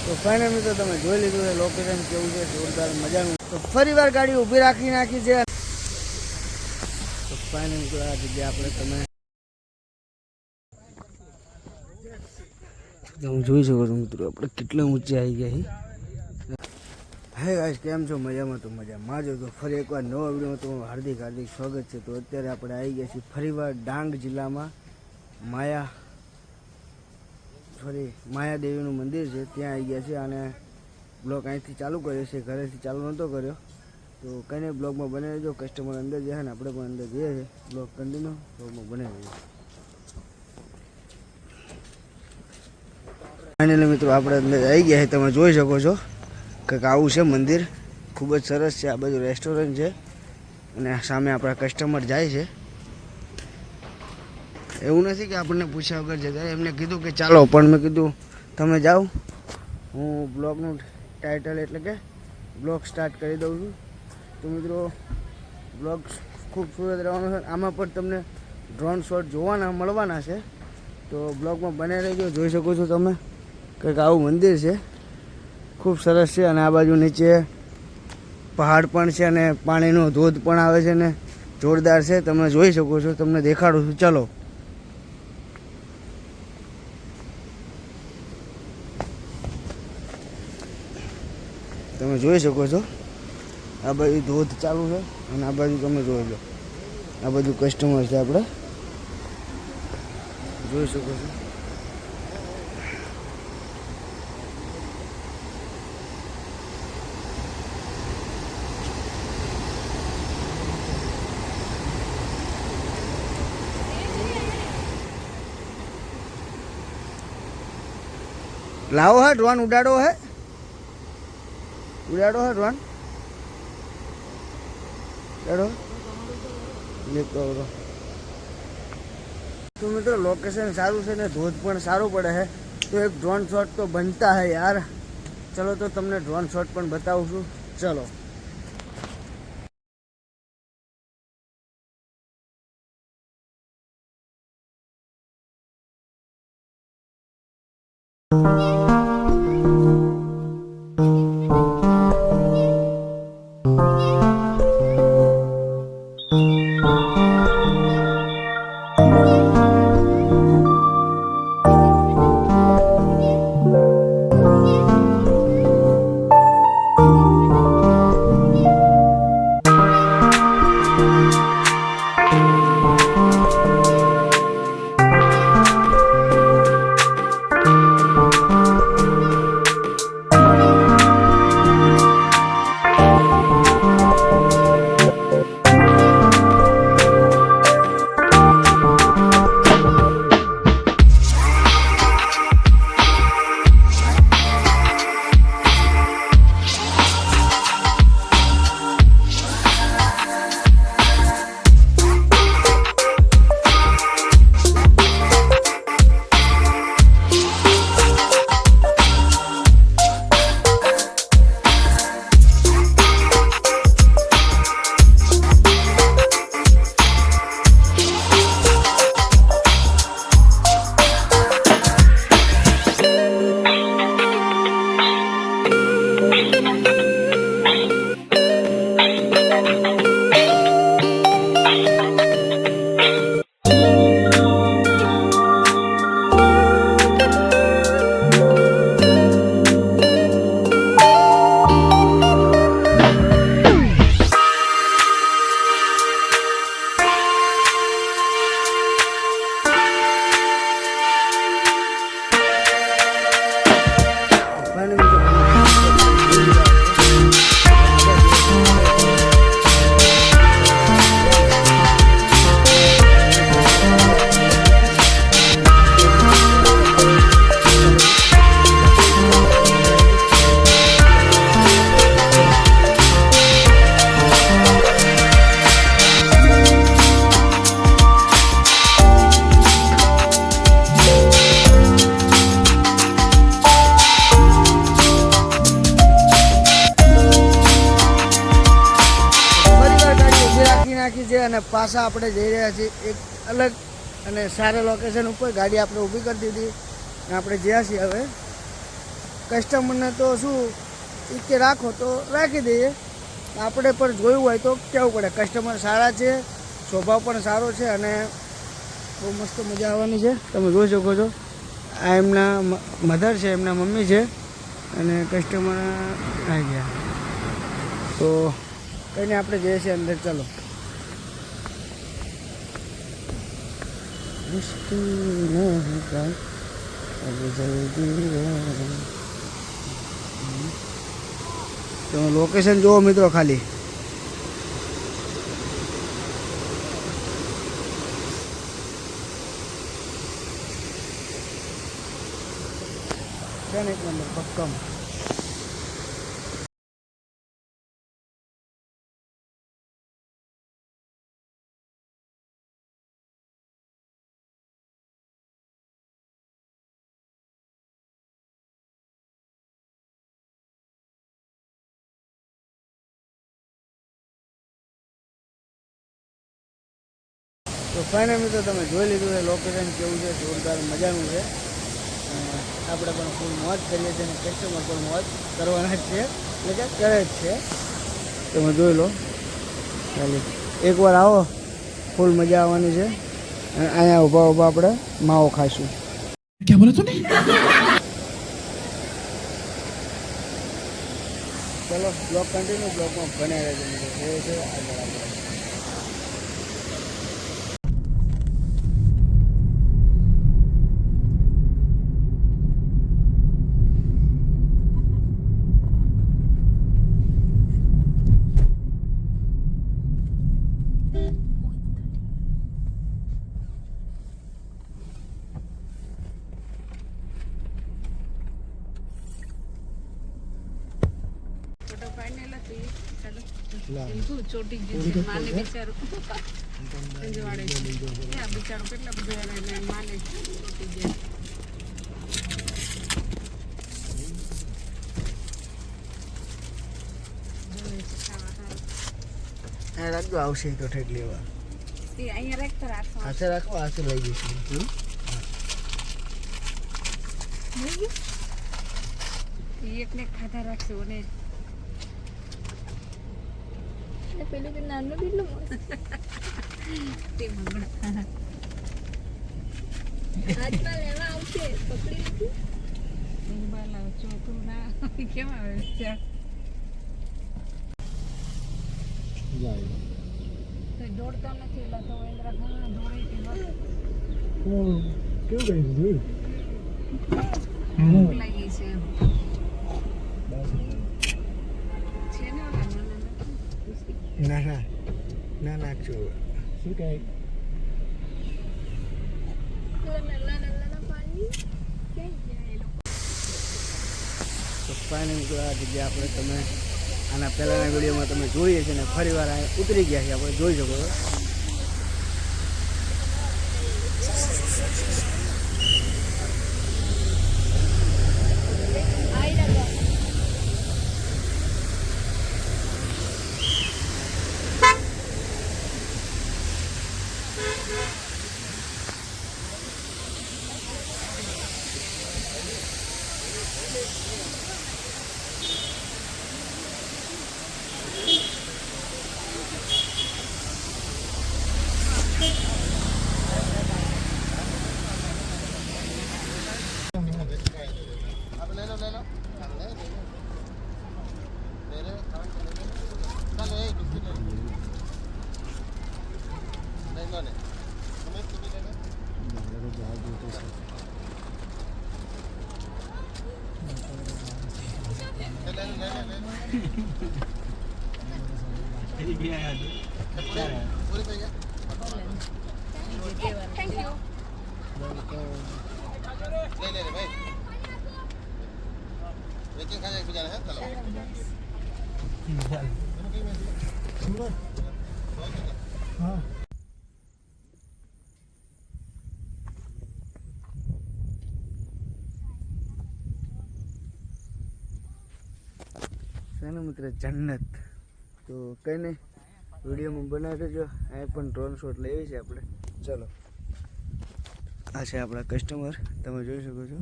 તો ફાઇનલ મિત્રો તમે જોઈ લીધું છે લોકેશન કેવું છે, જોરદાર મજાનું. તો ફરીવાર ગાડી ઊભી નાખી છે. તો ફાઇનલ મિત્રો આ જગ્યા આપણે તમે જોઈ શકો છો મિત્રો, આપણે કેટલા ઊંચે આવી ગયા છીએ. હે ગાઈસ, કેમ છો? મજામાં? તો મજામાં જો. તો ફરી એકવાર નવા વિડીયોમાં તમારું હાર્દિક સ્વાગત છે. તો અત્યારે આપણે આવી ગયા છીએ ફરીવાર ડાંગ જિલ્લામાં માયા દેવીનું મંદિર છે, ત્યાં આવી ગયા છે. અને બ્લોગ અહીંથી ચાલુ કર્યો છે, ઘરેથી ચાલુ નહોતો કર્યો. તો કંઈ નહીં, બ્લોગમાં બને રહેજો. કસ્ટમર અંદર જાય ને આપણે પણ અંદર જઈએ છીએ. બ્લોગ કન્ટિન્યુ બ્લોગમાં બને રહેજો. ફાઇનલી મિત્રો આપણે અંદર આવી ગયા છે, તમે જોઈ શકો છો. કંઈક આવું છે મંદિર, ખૂબ જ સરસ છે. આ બાજુ રેસ્ટોરન્ટ છે અને સામે આપણા કસ્ટમર જાય છે. એવું નથી કે આપણને પૂછ્યા વગર જતા, એમને કીધું કે ચાલો, પણ મેં કીધું તમે જાઓ, હું બ્લોગનું ટાઇટલ એટલે કે બ્લોગ સ્ટાર્ટ કરી દઉં છું. તો મિત્રો બ્લોગ ખૂબસૂરત રહેવાનો છે. આમાં પણ તમને ડ્રોન શોટ મળવાના છે. તો બ્લોગમાં બને રહેજો. જોઈ શકો છો તમે, કંઈક આવું મંદિર છે, ખૂબ સરસ છે. અને આ બાજુ નીચે પહાડ પણ છે અને પાણીનો ધોધ પણ આવે છે ને જોરદાર છે. તમે જોઈ શકો છો, તમને દેખાડું છું. ચલો, તમે જોઈ શકો છો. આ બાજુ ધોધ ચાલુ છે અને આ બાજુ તમે જોઈ લો, આ બાજુ કસ્ટમર છે. આપણે જોઈ શકો છો. લાવો है ड्रोन, उड़ाड़ो है ड्रोन, उड़ाड़ो ये करो. तो मित्रों लोकेशन सारू से ने धोध पण सारू पड़े है, तो एक ड्रोन शॉट तो बनता है यार. चलो तो तमने ड्रोन शॉट पण बताऊं छू. चलो અને પાછા આપણે જઈ રહ્યા છીએ એક અલગ અને સારા લોકેશન ઉપર. ગાડી આપણે ઊભી કરી દીધી અને આપણે જ્યાં છીએ હવે કસ્ટમરને તો શું એ કે રાખો તો રાખી દઈએ, આપણે પણ જોયું હોય તો કહેવું પડે. કસ્ટમર સારા છે, સ્વભાવ પણ સારો છે અને બહુ મસ્ત મજા આવવાની છે. તમે જોઈ શકો છો આ એમના મધર છે, એમના મમ્મી છે અને કસ્ટમર આવી ગયા. તો કંઈને આપણે જઈએ છીએ અંદર. ચાલો. તમે લોકેશન જુઓ મિત્રો ખાલી. એક નંબર ભક્કમ. તો ફાઇનલ મિત્રો તમે જોઈ લીધું છે લોકેશન કેવું છે, જોરદાર મજાનું છે. આપણે પણ ફૂલ મોજ કરીએ છીએ અને કસ્ટમર પણ મોજ કરવાના જ છે, એટલે કે કરે જ છે. તમે જોઈ લો ખાલી. એકવાર આવો, ફૂલ મજા આવવાની છે. અને અહીંયા ઊભા ઊભા આપણે માવો ખાઈશું. ક્યાં બોલે તું? ચલો બ્લોગ કન્ટિન્યુ, બ્લોગમાં બને રહેજો મિત્રો. એ છે આગળ આપણે. ચોટી ગયું માને બિચારું બિચારું કેટલા બધા માને ચોટી ગયા. રાખજો, આવશે તો ઠેક લેવા. અહીંયા રાખતો રાખો, હાથે રાખો, હાથે લઈ જઈશું. એકને ખાધા રાખશે ઓને પેલું કે નાનું કેટલું તે મંગળા હાથમાં લેવા આવશે, પકડી લીધું. બાલા ચોથું ના કેમ આવે છે તો દોડતો નથી એટલે તો ઇન્દ્રા ઘણા દોડે કે કેવું કઈ ભૂખ લાગી છે ને ઓલા ના ના ના નાખજો. શું કહે? તો ફાઇનલ આ જગ્યા આપણે તમે આના પહેલાંના વિડીયોમાં તમે જોઈએ છે ને ફરી વાર ઉતરી ગયા છે, આપણે જોઈ શકો છો. Thank you. ले भाई वेटिंग खाने को जाना है चलो हाँ શેનું મિત્ર જન્નત. તો કંઈ નહીં, વિડીયોમાં બનાવી દેજો. અહીં પણ ડ્રોન શોટ લેવી છે આપણે. ચલો, આ છે આપણા કસ્ટમર, તમે જોઈ શકો છો.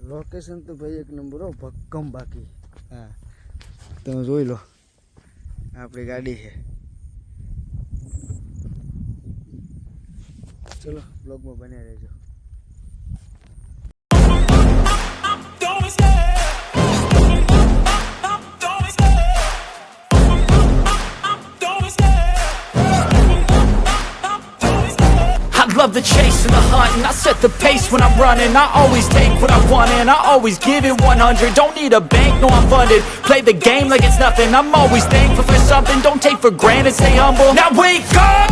લોકેશન તો ભાઈ એક નંબર હો, ભક્કમ બાકી. હા તમે જોઈ લો, આપણી ગાડી છે. ચલો બ્લોગમાં બન્યા રહેજો. I love the chase and the hunt, and I set the pace when I'm running. I always take what I want and I always give it 100. Don't need a bank, no I'm funded. Play the game like it's nothing. I'm always thankful for something. Don't take for granted, stay humble. Now wake up,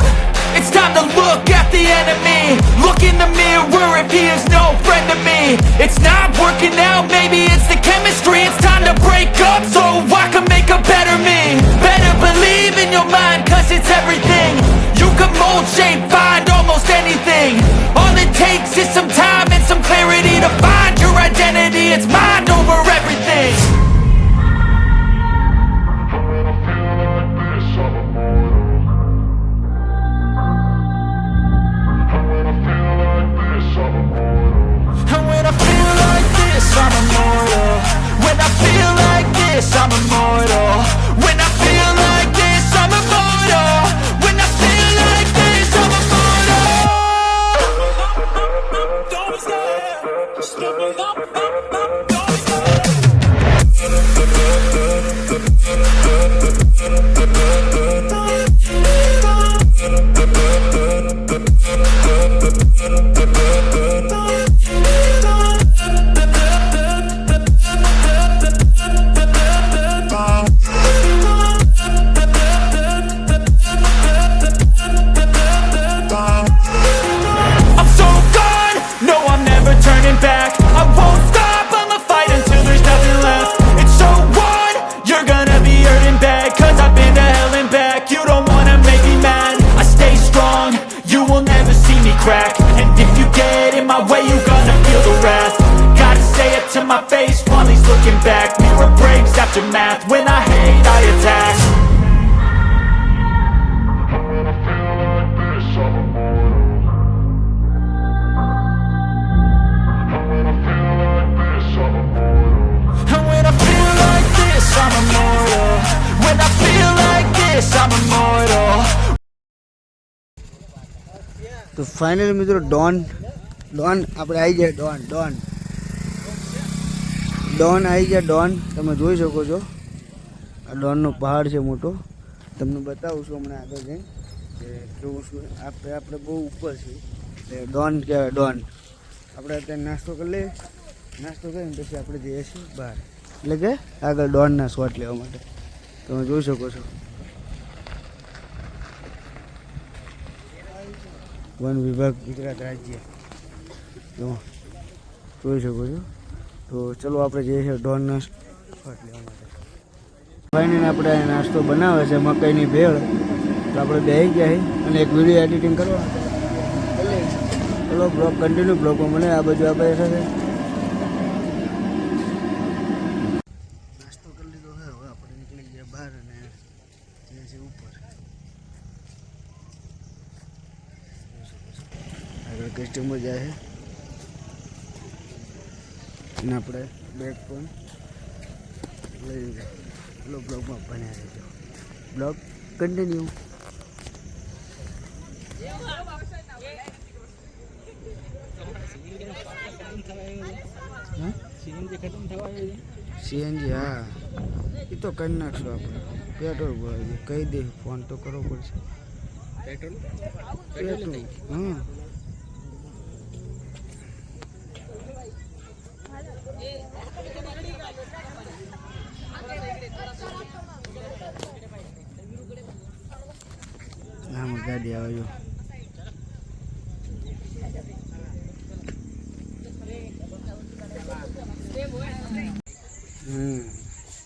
it's time to look at the enemy. Look in the mirror if he is no friend to me. It's not working out, maybe it's the chemistry. It's time to break up so I can make a better me. Better believe in your mind, cause it's everything. You can mold, shape, find almost anything. All it takes is some time and some clarity to find your identity. It's mind over everything. And when I feel like this, I'm immortal. When I feel like this, I'm immortal. When I feel like this, I'm immortal. When I feel like this, I'm immortal. Don't stop, stepping up, don't stop. I'm so gone, no I'm never turning back. I won't stop, I'ma fight until there's nothing left. It's so on, you're gonna be hurting bad, cause I've been to hell and back. You don't wanna make me mad, I stay strong, you will never see me crack. And if you get in my way, you gonna feel the wrath. Gotta say it to my face while he's looking back. Mirror breaks after math, when I hate I attack. And when I feel like this, I'm immortal. When I feel like this, I'm immortal. તો finally મિત્રો Don આપણે આવી જાય. Don આવી ગયા. Don તમે જોઈ શકો છો, આ ડોનનો પહાડ છે મોટો. તમને બતાવું છું હમણાં આગળ જઈને કે કેવું શું. આપણે બહુ ઉપર છીએ એટલે ડોન કહેવાય. ડોન આપણે અત્યારે નાસ્તો કરી લઈએ. નાસ્તો કરીને પછી આપણે જઈએ છીએ બહાર, એટલે કે આગળ ડોનના શોટ લેવા માટે. તમે જોઈ શકો છો વન વિભાગ ગુજરાત રાજ્ય જોઈ શકો છો. તો ચલો આપણે જઈએ છીએ ડોનના શોટ લેવા માટે. ફાઇનલી આપણે નાસ્તો બનાવે છે મકાઈની ભેળ. તો આપણે બેસી ગયા છીએ અને એક વિડીયો એડિટિંગ કરવા. ચલો બ્લોગ કન્ટિન્યુ. બ્લોગમાં મને આ બધું આપણે સાથે નાસ્તો કરી લીધો છે. હવે આપણે નીકળી ગયા બહાર અને જઈએ છીએ ઉપર. આગળ કસ્ટમર જાય છે અને આપણે બેગ પણ લઈ લીધું. ચલો બ્લોગમાં બન્યા રહેજો. Blog continue. સીએનજી હા એ તો કરી નાખશું આપણે. પેટ્રોલ ભરાઈ કહી દે, ફોન તો કરવો પડશે. પેટ્રોલ હા આમાં ગાડી આવે જો.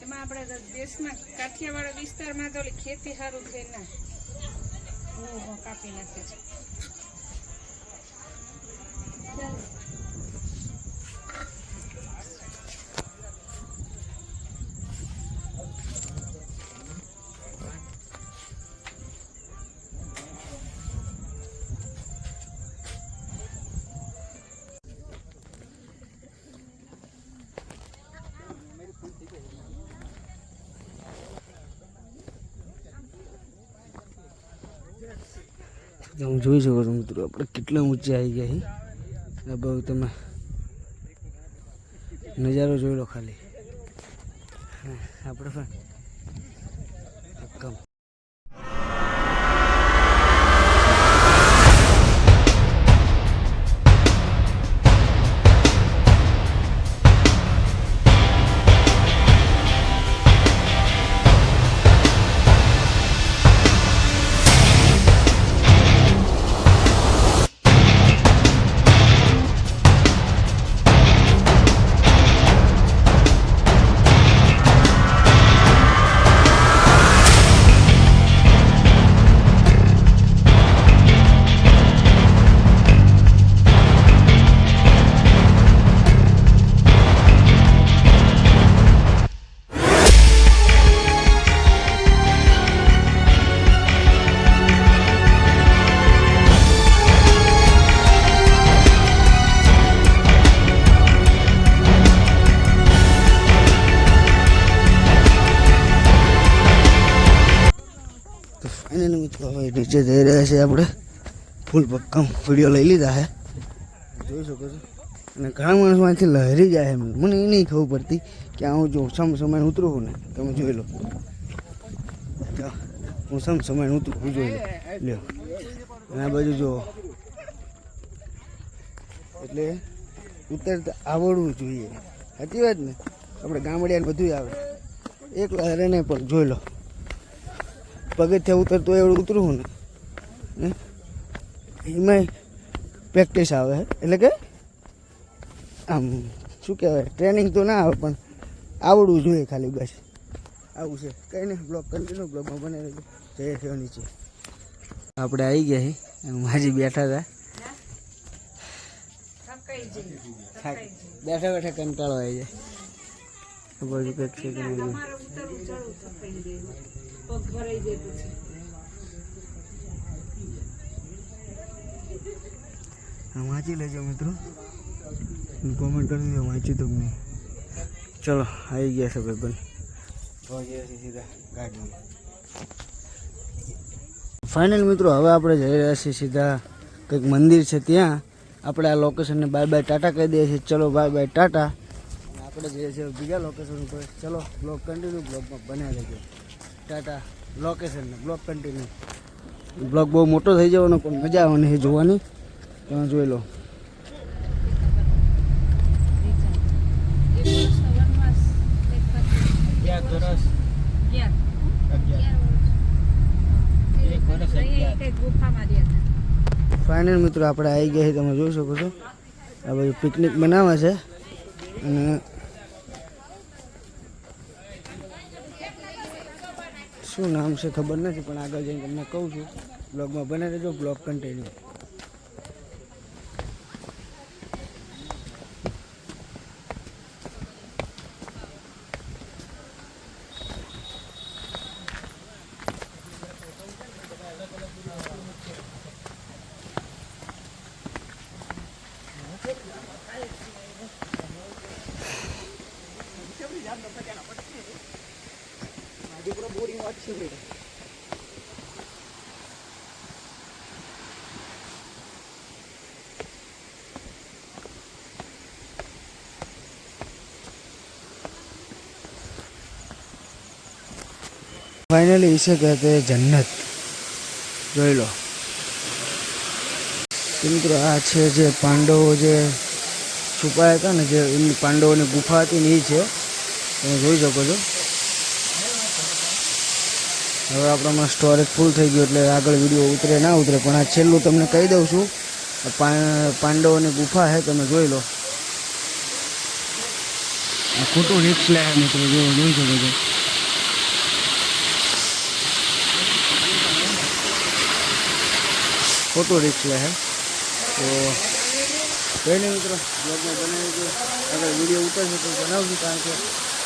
એમાં આપણે દેશમાં કાઠિયાવાડ વિસ્તારમાં તો ઓલી ખેતી સારું થઈ ના કાપી નાખે છે. તમે જોઈ શકો છો મિત્રો આપણે કેટલા ઊંચે આવી ગયા છીએ ને બહુ તમે નજારો જોઈ લો ખાલી આપણે પણ કમ ફાઇનલી મિત્રો હવે નીચે જઈ રહ્યા છે આપણે ફૂલ પક્કમ વિડીયો લઈ લીધા છે જોઈ શકો છો અને ઘણા માણસો અહીંથી લહેરી જાય છે મને એ નહીં ખબર પડતી કે હું જો સમય ઉતરું છું ને તમે જોઈ લો હું સમય ઉતરું હું જોઈ લો લ્યો અને આ બાજુ જો એટલે ઉતરતા આવડવું જોઈએ સાચી વાત ને આપણે ગામડિયાને બધું આવે એક લહેરે નહીં પણ જોઈ લો પગથિયા ઉતરતો એવું ઉતરું ને એમાં પ્રેક્ટિસ આવે એટલે કે આમ શું કહેવાય ટ્રેનિંગ તો ના આવે પણ આવડવું જોઈએ ખાલી બસ આવું છે કંઈ નહીં બ્લોગ કન્ટિન્યુ બ્લોગમાં બને રહેજો જઈએ છે નીચે આપણે આવી ગયા છીએ માજી બેઠા હતા બેઠા બેઠા કંટાળો આવી જાય બાજુ કંઈક છે કે નહીં વાંચી લેજો મિત્રો કોમેન્ટ કરી દીધો વાંચી તો નહીં ચલો આવી ગયા છે ભાઈ પહોંચી ગયા સીધા ગાડીમાં ફાઇનલ મિત્રો હવે આપણે જઈ રહ્યા છીએ સીધા કંઈક મંદિર છે ત્યાં આપણે આ લોકેશનને બાય બાય ટાટા કહી દઈએ છીએ ચલો બાય બાય ટાટા આપણે જઈએ છીએ બીજા લોકેશન ઉપર ચલો બ્લોગ કન્ટિન્યુ બ્લોગમાં બનાવી લેજો ટાટા લોકેશનને બ્લોગ કન્ટિન્યુ બ્લોગ બહુ મોટો થઈ જવાનો પણ મજા આવવાની એ જોવાની તમે જોઈ લો ફાઇનલ મિત્રો આપણે આવી ગયા તમે જોઈ શકો છો આ બધું પિકનિક બનાવે છે અને શું નામ છે ખબર નથી પણ આગળ જઈને તમને કહું છું બ્લોગમાં બને રહેજો બ્લોગ કન્ટિન્યુ फाइनली इसे कहते हैं जन्नत જોઈ લો મિત્રો આ છે જે પાંડવો જે છુપાયા હતા ને જે એમની પાંડવોની ગુફા હતી ને એ છે તમે જોઈ શકો છો હવે આપણામાં સ્ટોરેજ ફૂલ થઈ ગયું એટલે આગળ વિડીયો ઉતરે ના ઉતરે પણ આ છેલ્લું તમને કહી દઉં છું પાંડવોની ગુફા છે તમે જોઈ લો આ ખોટું રિક્સ લે મિત્રો જોઈ શકો છો फोटो रिक्स है तो कहीं नहीं मित्रों ब्लॉग में बनाए जो अगर वीडियो उतर है तो बनावशू कारण के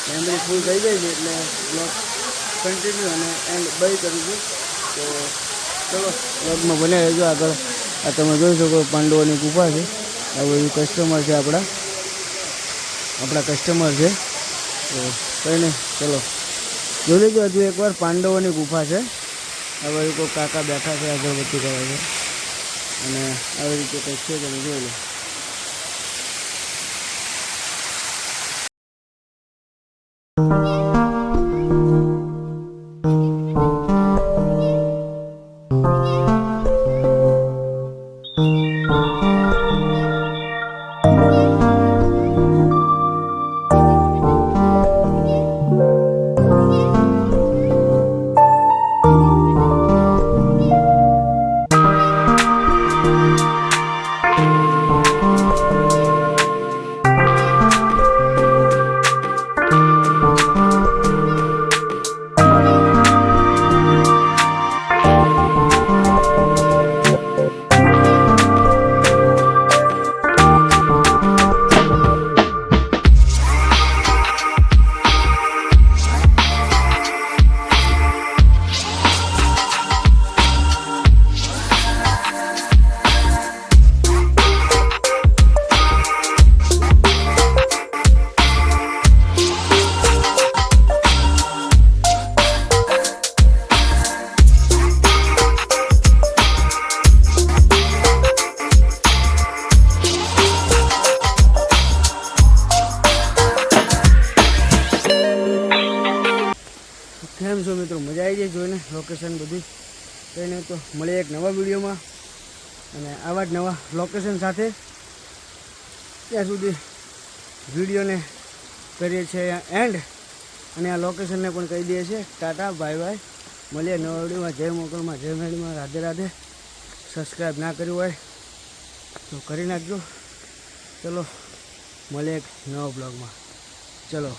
मेमरी फूल थी जाए એટલે ब्लॉग कंटिन्यू एंड बंद करूँ तो चलो ब्लॉग में बने रहो आगे आ तब जोई सको पांडवों गुफा है आ बधु कस्टमर है अपना कस्टमर है तो कहीं नहीं चलो जो लीजिए हजू एक बार पांडवों गुफा है आ बधु कोई काका बैठा है अगरबत्ती करे અને આવી રીતે કંઈક છે તમે જોઈ લો. કેમ છો મિત્રો, મજા આવી જાય જોઈને લોકેશન બધું. કંઈ નહીં તો મળીએ એક નવા વિડીયોમાં અને આવા જ નવા લોકેશન સાથે. ત્યાં સુધી વિડીયોને કરીએ છીએ એન્ડ અને આ લોકેશનને પણ કહી દઈએ છીએ ટાટા બાય બાય. મળીએ નવા વિડીયોમાં. જય મોગલમાં, જય મેળીમાં, રાધે રાધે. સબસ્ક્રાઈબ ના કર્યું હોય તો કરી નાખજો. ચલો મળીએ એક નવા બ્લોગમાં. ચલો.